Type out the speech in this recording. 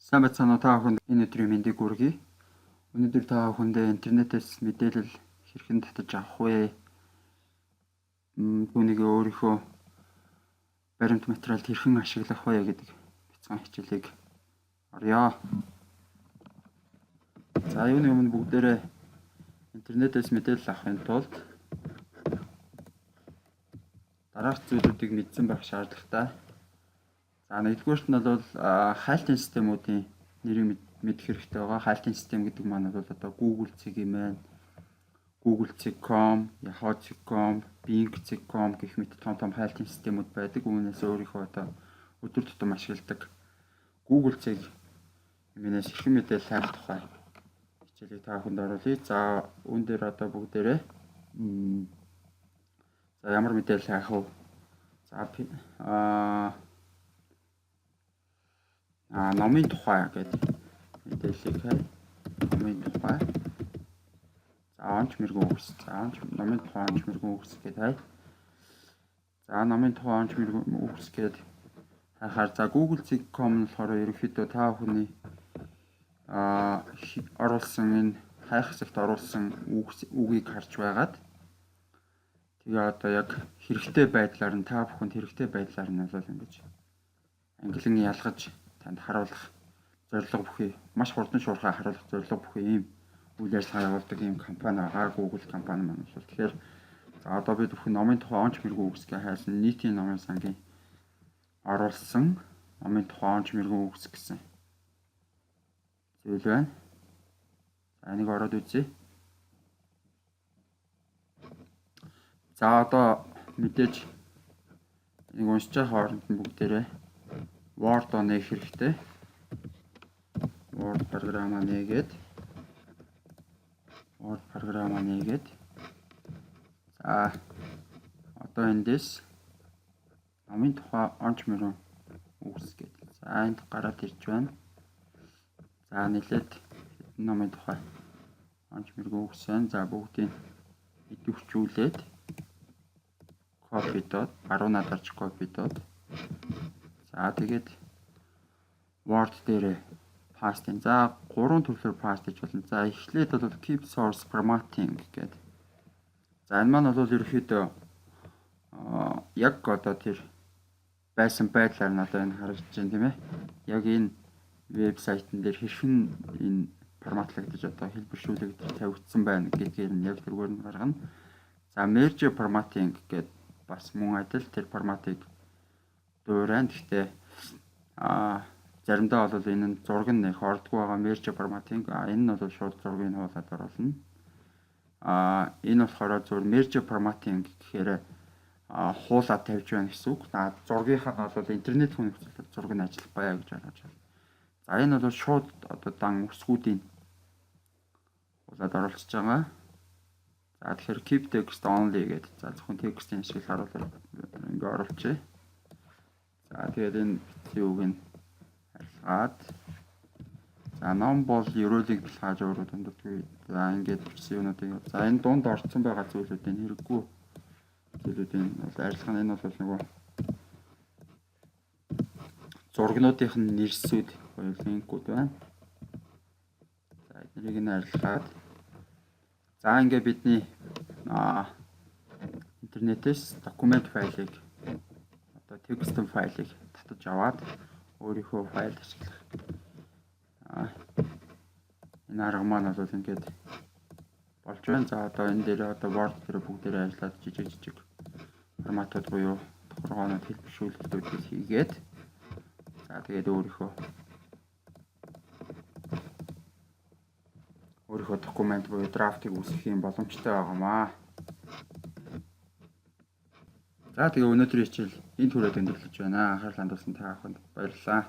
Сайн байцгаана уу та бүхэнд энэ өдрийн мэндийг хүргэе. Өнөөдөр та бүхэндээ интернетээс мэдээлэл хэрхэн татаж авах вэ? Түүнийг өөрийнхөө баримт материалд хэрхэн ашиглах вэ гэдэг бяцхан хичээлийг орё. За юуны өмнө бүгдээрээ интернетээс мэдээлэл авахын тулд дараах зүйлүүдийг мэдсэн байх шаардлагатай. За нэгдүгüүрт нь бол хайлтын системүүдийн нэрийг мэдэх хэрэгтэй байгаа. Хайлтын систем гэдэг маань бол одоо Google.com байна. Google.com, Yahoo.com, Bing.com гэх мэт том хайлтын системүүд байдаг. Үүнээс өөрийнхөө одоо өдөр тутам ашигладаг Google.com юмнаас хэрхэн мэдээлэл хайх тухай хичээлийг та бүхэнд оруулъя. За үүн дээр одоо бүгдээрээ за ямар мэдээлэл хайх вэ? За номын тухай гэдэг мэдээллийг хай. Номын тухай. За онч мэрэгэн үгс. За номын тухай онч мэрэгэн үгс гэдэг хай. За номын тухай онч мэрэгэн үгс гэдэг хайхаар за Google.com нь болохоор ерөнхийдөө та бүхний оруулсан энэ хайх хэсэгт оруулсан үгийг харж байгаад тэгээ одоо яг хэрэгтэй байдлаар нь та бүхэнд хэрэгтэй байдлаар нь бол ингэж англин ялгаж танд харуулах зорилго бүхий маш хурдан шуурхай харуулах зорилго бүхий ийм үйл ажиллагаа явуулдаг ийм компани байгаа. Google компани маань бол тэгэхээр за одоо бид бүхэн номын тухай онч мэрэгэн үгсгээ хайсан нийтийн номын сангийн оруулсан номын тухай онч мэрэгэн үгс гэсэн зүйл байна. За энийг ороод үзье. За одоо мэдээж энийг уншиж байгаа хооронд нь бүгдээрээ Word-оо нээх хэрэгтэй. Word програмаа нээгээд за одоо эндээс номын тухай онч мэрэгэн үгс гэдэг. За энд гараад ирж байна. За нэлээд хэдэн номын тухай онч мэрэгэн үгс байна. За бүгдийг идэвхжүүлээд копидод баруунаа дарж копидод за тэгээд Word дээр пастын. За 3 төрлөөр паст хийж болно. За эхлээд бол keep source formatting гэдэг. За энэ маань бол ерөөхдөө яг одоо тэр байсан байдлаар нь одоо энэ харагдаж байна тийм ээ. Яг энэ вебсайтн дээр хэрхэн энэ форматлагдаж одоо хэлбэршүүлэгдэж тавигдсан байна гэдгээр нь яг тэргээр нь гаргана. За merge formatting гэдэг бас мөн адил тэр форматыг дуурайна. Гэхдээ заримдаа бол энэ нь зураг нь их ордгоо байгаа merge formatting. Энэ нь бол шууд зургийг хуулаад оруулна. Энэ болохоор зөвхөн merge formatting гэхээр хуулаад тавьж байна гэсэн үг. Зургийнх нь бол интернет хүн нөхцөлд зураг нь ажиллах байя гэж ойлгож байна. За энэ бол шууд одоо дан үсгүүдийн хуулаад оруулчихж байгаа. За тэгэхээр keep text only гэдэг. За зөвхөн текстийн ашиг харуулаад ингээ оруулчихъя. За тэгээд энэ юуг нь арилгаад за ном бол ерөөлийг бэлгааж өөрөө дунддаггүй. За ингээд бичсэн юмнуудыг за энэ дунд орцсон байгаа зүйлүүдийн хэрэггүй зүйлүүдийн бол арилгах нь энэ бол нөгөө зургнуудынх нь нэрсүүд буюу линкүүд байна. За эднийг нь арилгаад за ингээд бидний интернетээс документ файлыг одоо текстэн файлыг татаж аваад өөрийнхөө файлд ашиглах. Энэ арга маань бол ингээд болж байна. За одоо энэ дээр одоо Word дээр бүгдээрээ ажиллаад жижиг форматууд буюу тохиргоонууд хэлбэршүүлэлтүүдийг хийгээд за тэгээд өөрийнхөө документ буюу драфтыг үүсгэх юм боломжтой байгаамаа. За тэгээ өнөөдрийн хичээл энэ түрээд өндөрлөж байна. Анхаарал хандуулсан та бүхэнд баярлалаа.